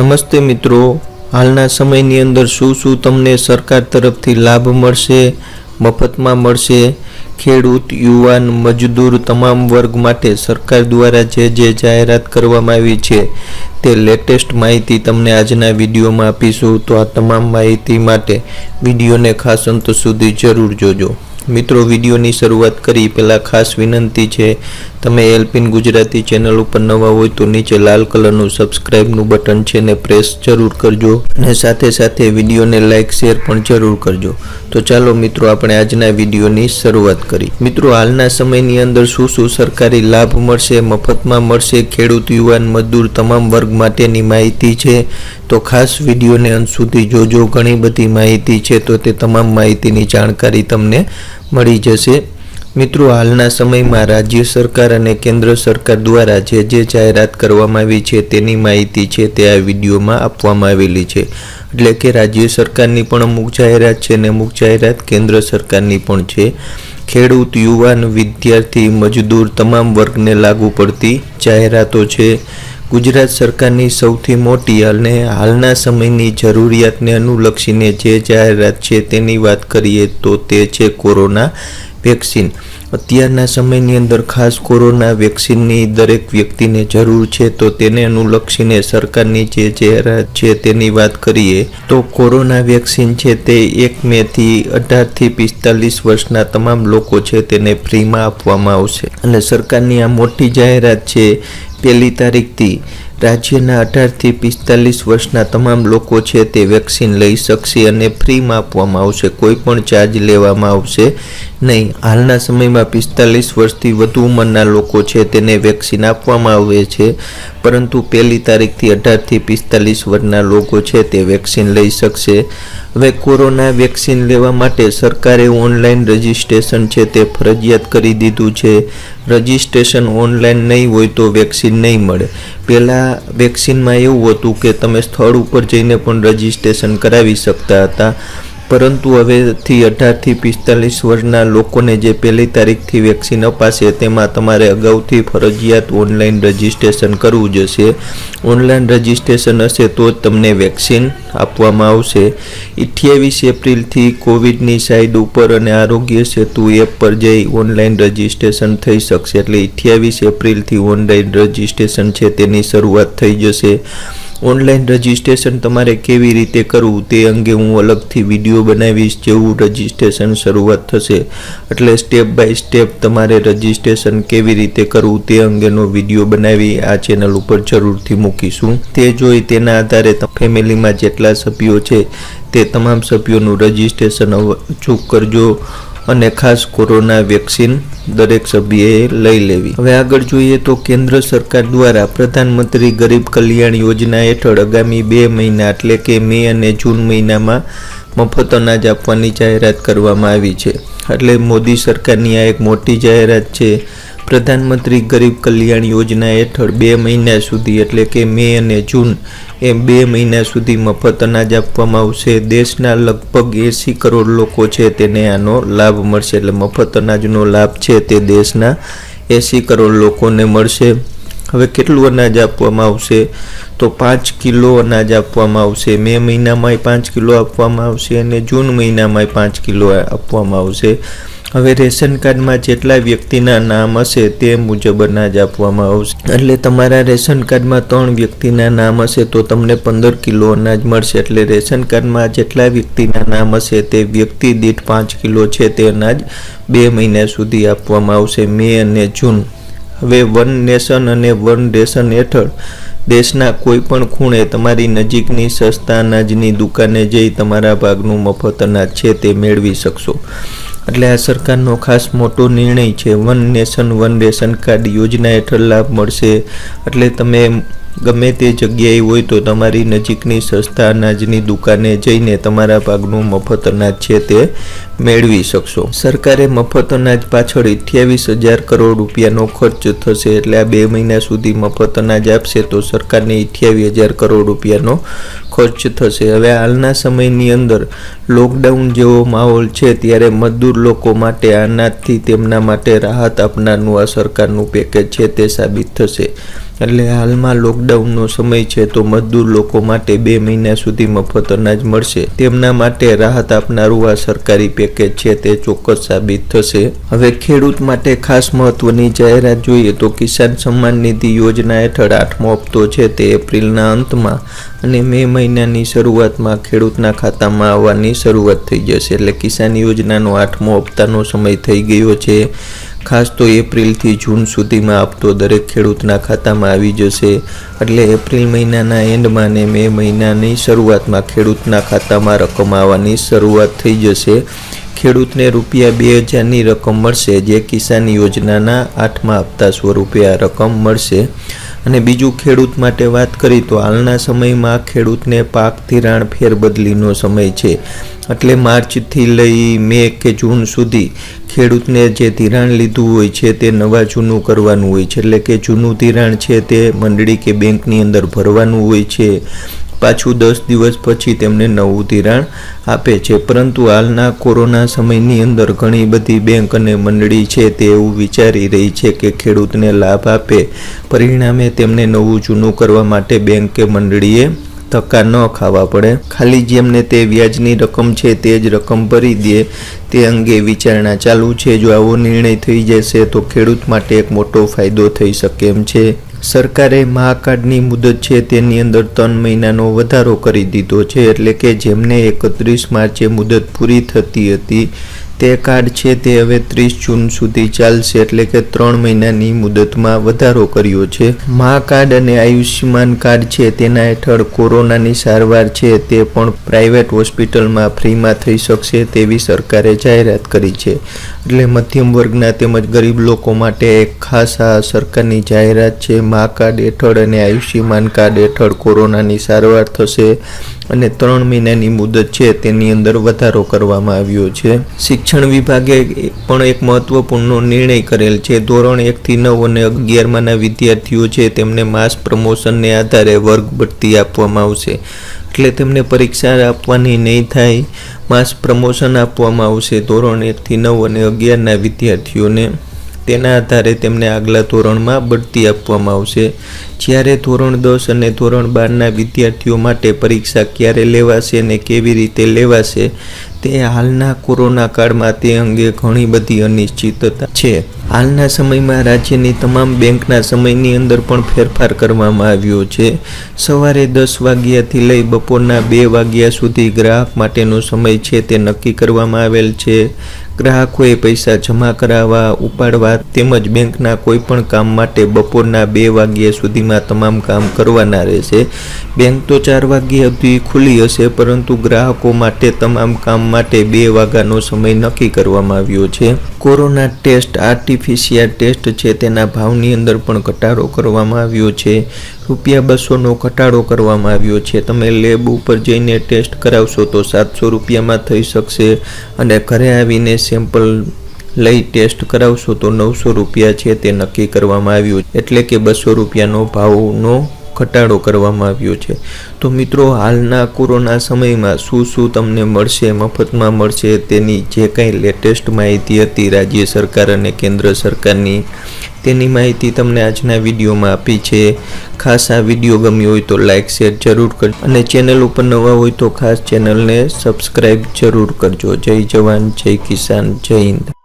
નમસ્તે મિત્રો, હાલના સમયની અંદર શું તમને સરકાર તરફથી લાભ મળશે, મફતમાં મળશે, ખેડૂત, યુવાન, મજદૂર તમામ વર્ગ માટે સરકાર દ્વારા જે જાહેરાત કરવામાં આવી છે તે લેટેસ્ટ માહિતી તમને આજના વિડીયોમાં આપીશું। તો આ તમામ માહિતી માટે વિડીયોને ખાસ અંત સુધી જરૂર જોજો। મિત્રો, વિડીયોની શરૂઆત કરી પહેલાં ખાસ વિનંતી છે, તમે helpingujarati ચેનલ ઉપર નવા હોય તો નીચે લાલ કલરનું સબસ્ક્રાઇબનું બટન છે ને પ્રેસ જરૂર કરજો અને સાથે સાથે વિડીયોને લાઇક શેર પણ જરૂર કરજો। તો ચાલો મિત્રો, આપણે આજના વિડીયોની શરૂઆત કરી। મિત્રો, હાલના સમયની અંદર શું સરકારી લાભ મળશે, મફતમાં મળશે, ખેડૂત, યુવાન, મજદૂર તમામ વર્ગ માટેની માહિતી છે। તો ખાસ વિડીયોને અંત સુધી જોજો, ઘણી બધી માહિતી છે તો તે તમામ માહિતીની જાણકારી તમને મળી જશે। મિત્રો, હાલના સમયમાં રાજ્ય સરકાર અને કેન્દ્ર સરકાર દ્વારા જે જાહેરાત કરવામાં આવી છે તેની માહિતી છે તે આ વિડીયોમાં આપવામાં આવેલી છે। એટલે કે રાજ્ય સરકારની પણ અમુક જાહેરાત છે અને અમુક જાહેરાત કેન્દ્ર સરકારની પણ છે। ખેડૂત, યુવાન, વિદ્યાર્થી, મજદૂર તમામ વર્ગને લાગુ પડતી જાહેરાતો છે। ગુજરાત સરકારની સૌથી મોટી અને હાલના સમયની જરૂરિયાતને અનુલક્ષીને જે જાહેરાત છે તેની વાત કરીએ તો તે છે કોરોના વેક્સિન। અત્યારના સમયની અંદર ખાસ કોરોના વેક્સિનની દરેક વ્યક્તિને જરૂર છે, તો તેને અનુલક્ષીને સરકારની જે જાહેરાત છે તેની વાત કરીએ તો કોરોના વેક્સિન છે તે 1 મેથી 18થી 45 વર્ષના તમામ લોકો છે તેને ફ્રીમાં આપવામાં આવશે અને સરકારની આ મોટી જાહેરાત છે 1લી તારીખથી રાજ્યના 18થી 45 વર્ષના તમામ લોકો છે તે વેક્સિન લઈ શકશે અને ફ્રીમાં આપવામાં આવશે, કોઈ પણ ચાર્જ લેવામાં આવશે નહીં। હાલના સમયમાં 45 વર્ષથી વધુ ઉંમરના લોકો છે તેને વેક્સિન આપવામાં આવે છે, પરંતુ 1લી તારીખથી 18થી 45 વર્ષના લોકો છે તે વેક્સિન લઈ શકશે। હવે કોરોના વેક્સિન લેવા માટે સરકારે ઓનલાઈન રજિસ્ટ્રેશન છે તે ફરજિયાત કરી દીધું છે। રજિસ્ટ્રેશન ઓનલાઈન નહીં હોય તો વેક્સિન નહીં મળે। પહેલાં વેક્સિનમાં એવું હતું કે તમે સ્થળ ઉપર જઈને પણ રજિસ્ટ્રેશન કરાવી શકતા હતા, પરંતુ હવેથી 18થી 45 વર્ષના લોકોને જે 1લી તારીખથી વેક્સિન અપાશે તેમાં તમારે અગાઉથી ફરજિયાત ઓનલાઈન રજિસ્ટ્રેશન કરવું જશે। ઓનલાઈન રજિસ્ટ્રેશન હશે તો જ તમને વેક્સિન આપવામાં આવશે। 28 એપ્રિલથી કોવિડની સાઇટ ઉપર અને આરોગ્ય સેતુ એપ પર જઈ ઓનલાઈન રજિસ્ટ્રેશન થઈ શકશે, એટલે 28 એપ્રિલથી ઓનલાઈન રજિસ્ટ્રેશન છે તેની શરૂઆત થઈ જશે। ઓનલાઈન રજિસ્ટ્રેશન તમારે કેવી રીતે કરવું તે અંગે હું અલગથી વિડીયો બનાવીશ। જેવું રજિસ્ટ્રેશન શરૂઆત થશે એટલે સ્ટેપ બાય સ્ટેપ તમારે રજિસ્ટ્રેશન કેવી રીતે કરવું તે અંગેનો વિડીયો બનાવી આ ચેનલ ઉપર જરૂરથી મૂકીશું। તે જોઈ તેના આધારે ફેમિલીમાં જેટલા સભ્યો છે તે તમામ સભ્યોનું રજિસ્ટ્રેશન અચૂક કરજો અને ખાસ કોરોના વેક્સિન દરેક સભ્યએ લઈ લેવી। હવે આગળ જોઈએ તો કેન્દ્ર સરકાર દ્વારા પ્રધાનમંત્રી ગરીબ કલ્યાણ યોજના હેઠળ આગામી 2 મહિના એટલે કે મે અને જૂન મહિનામાં મફત અનાજ આપવાની જાહેરાત કરવામાં આવી છે। એટલે મોદી સરકારની આ એક મોટી જાહેરાત છે। પ્રધાનમંત્રી ગરીબ કલ્યાણ યોજના હેઠળ 2 મહિના સુધી એટલે કે મે અને જૂન એમ 2 મહિના સુધી મફત અનાજ આપવામાં આવશે। દેશના લગભગ 80 કરોડ લોકો છે તેને આનો લાભ મળશે, એટલે મફત અનાજનો લાભ છે તે દેશના 80 કરોડ લોકોને મળશે। હવે કેટલું અનાજ આપવામાં આવશે તો 5 કિલો અનાજ આપવામાં આવશે। મે મહિનામાં 5 કિલો આપવામાં આવશે અને જૂન મહિનામાં 5 કિલો આપવામાં આવશે। હવે રેશન કાર્ડમાં જેટલા વ્યક્તિના નામ હશે તે મુજબ અનાજ આપવામાં આવશે, એટલે તમારા રેશન કાર્ડમાં 3 વ્યક્તિના નામ હશે તો તમને 15 કિલો અનાજ મળશે। એટલે રેશન કાર્ડમાં જેટલા વ્યક્તિના નામ હશે તે વ્યક્તિ દીઠ 5 કિલો છે તે અનાજ 2 મહિના સુધી આપવામાં આવશે, મે અને જૂન। હવે વન નેશન અને વન રેશન હેઠળ દેશના કોઈ પણ ખૂણે તમારી નજીકની સસ્તા અનાજની દુકાને જઈ તમારા ભાગનું મફત અનાજ છે તે મેળવી શકશો। એટલે આ સરકારનો ખાસ મોટો નિર્ણય છે। One nation one ration card યોજના હેઠળ લાભ મળશે, એટલે તમે ગમે તે જગ્યાએ હોય તો તમારી નજીકની સસ્તા અનાજની દુકાને જઈને તમારા ભાગનું મફત અનાજ છે તે મેળવી શકશો। સરકારે મફત અનાજ પાછળ 28,000 કરોડ રૂપિયાનો ખર્ચ થશે, એટલે આ 2 મહિના સુધી મફત અનાજ આપશે તો સરકારને 28,000 કરોડ રૂપિયાનો ખર્ચ થશે। હવે હાલના સમયની અંદર લોકડાઉન જેવો માહોલ છે ત્યારે મજદૂર લોકો માટે અનાજથી તેમના માટે રાહત આપનારનું આ સરકારનું પેકેજ છે તે સાબિત થશે। એટલે હાલમાં લોકડાઉનનો સમય છે તો મજદૂર લોકો માટે 2 મહિના સુધી મફત અનાજ મળશે, તેમના માટે રાહત આપનારું આ સરકારી પેકેજ છે તે ચોક્કસ સાબિત થશે। હવે ખેડૂત માટે ખાસ મહત્વની જાહેરાત જોઈએ તો કિસાન સન્માન નિધિ યોજના હેઠળ 8મો હપ્તો છે તે એપ્રિલના અંતમાં અને મે મહિનાની શરૂઆતમાં ખેડૂતના ખાતામાં આવવાની શરૂઆત થઈ જશે। એટલે કિસાન યોજનાનો 8મો હપ્તાનો સમય થઈ ગયો છે। ખાસ તો એપ્રિલથી જૂન સુધીમાં હપ્તો દરેક ખેડૂતના ખાતામાં આવી જશે। એટલે એપ્રિલ મહિનાના એન્ડમાં અને મે મહિનાની શરૂઆતમાં ખેડૂતના ખાતામાં રકમ આવવાની શરૂઆત થઈ જશે। ખેડૂતને રૂપિયા 2,000ની રકમ મળશે, જે કિસાન યોજનાના 8મા હપ્તા સ્વરૂપે આ રકમ મળશે। અને બીજું ખેડૂત માટે વાત કરી તો હાલના સમયમાં ખેડૂતને પાક ધિરાણ ફેરબદલીનો સમય છે, એટલે માર્ચથી લઈ મે કે જૂન સુધી ખેડૂતને જે ધિરાણ લીધું હોય છે તે નવા જૂનું કરવાનું હોય છે। એટલે કે જૂનું ધિરાણ છે તે મંડળી કે બેંકની અંદર ભરવાનું હોય છે, પાછું 10 દિવસ પછી તેમને નવું ધિરાણ આપે છે। પરંતુ હાલના કોરોના સમયની અંદર ઘણી બધી બેંક અને મંડળી છે તે એવું વિચારી રહી છે કે ખેડૂતને લાભ આપે, પરિણામે તેમને નવું જૂનું કરવા માટે બેંક કે મંડળીએ ધક્કા ન ખાવા પડે, ખાલી જેમને તે વ્યાજની રકમ છે તે જ રકમ ભરી દે તે અંગે વિચારણા ચાલુ છે। જો આવો નિર્ણય થઈ જશે તો ખેડૂત માટે એક મોટો ફાયદો થઈ શકે એમ છે। સરકારે મા કાર્ડની મુદત છે તેની અંદર 3 મહિનાનો વધારો કરી દીધો છે, એટલે કે જેમને 31 માર્ચે મુદત પૂરી થતી હતી તે કાર્ડ છે તે હવે 30 જૂન સુધી ચાલશે, એટલે કે 3 મહિનાની મુદતમાં વધારો કર્યો છે। મા કાર્ડ અને આયુષ્યમાન કાર્ડ છે તેના હેઠળ કોરોનાની સારવાર છે તે પણ પ્રાઇવેટ હોસ્પિટલમાં ફ્રીમાં થઈ શકશે તેવી સરકારે જાહેરાત કરી છે। એટલે મધ્યમ વર્ગના તેમજ ગરીબ લોકો માટે એક ખાસ આ સરકારની જાહેરાત છે। મા કાર્ડ હેઠળ અને આયુષ્યમાન કાર્ડ હેઠળ કોરોનાની સારવાર થશે અને 3 મહિનાની મુદત છે તેની અંદર વધારો કરવામાં આવ્યો છે। શિક્ષણ વિભાગે પણ એક મહત્વપૂર્ણ નિર્ણય કરેલ છે। ધોરણ 1 થી 9 અને 11માના વિદ્યાર્થીઓ છે તેમને માસ પ્રમોશનને આધારે વર્ગ બઢતી આપવામાં આવશે, એટલે તેમને પરીક્ષા આપવાની નહીં થાય, માસ પ્રમોશન આપવામાં આવશે। ધોરણ 1 થી 9 અને 11ના વિદ્યાર્થીઓને તેના આધારે તેમને આગલા ધોરણમાં બઢતી આપવામાં આવશે। જ્યારે ધોરણ 10 અને ધોરણ 12ના વિદ્યાર્થીઓ માટે પરીક્ષા ક્યારે લેવાશે અને કેવી રીતે લેવાશે તે હાલના કોરોના કાળમાં તે અંગે ઘણી બધી અનિશ્ચિતતા છે। હાલના સમયમાં રાજ્યની તમામ બેંકના સમયની અંદર પણ ફેરફાર કરવામાં આવ્યો છે। સવારે 10 વાગ્યાથી લઈ બપોરના 2 વાગ્યા સુધી ગ્રાહક માટેનો સમય છે તે નક્કી કરવામાં આવેલ છે। ગ્રાહકોએ પૈસા જમા કરાવવા, ઉપાડવા તેમજ બેંકના કોઈ પણ કામ માટે બપોરના 2 વાગ્યા સુધીમાં તમામ કામ કરવાના રહેશે। બેંક તો 4 વાગ્યા સુધી ખુલ્લી હશે, પરંતુ ગ્રાહકો માટે તમામ કામ માટે 2 વાગ્યાનો સમય નક્કી કરવામાં આવ્યો છે। કોરોના ટેસ્ટ આરટીપીસીઆર ટેસ્ટ છે તેના ભાવની અંદર પણ ઘટાડો કરવામાં આવ્યો છે। ₹200નો ઘટાડો કરવામાં આવ્યો છે। તમે લેબ ઉપર જઈને ટેસ્ટ કરાવશો તો 700 રૂપિયામાં થઈ શકશે અને ઘરે આવીને સેમ્પલ લઈ ટેસ્ટ કરાવશો તો 900 રૂપિયા છે તે નક્કી કરવામાં આવ્યું, એટલે કે 200 રૂપિયાનો ભાવનો ઘટાડો કરવામાં આવ્યો છે। તો મિત્રો, હાલના કોરોના સમયમાં શું તમને મળશે, મફતમાં મળશે તેની જે કંઈ લેટેસ્ટ માહિતી હતી રાજ્ય સરકાર અને કેન્દ્ર સરકારની, તેની માહિતી તમને આજના વિડીયોમાં આપી છે। ખાસ આ વિડીયો ગમ્યો હોય તો લાઇક શેર જરૂર કરજો અને ચેનલ ઉપર નવા હોય તો ખાસ ચેનલને સબસ્ક્રાઈબ જરૂર કરજો। જય જવાન, જય કિસાન, જય હિન્દ।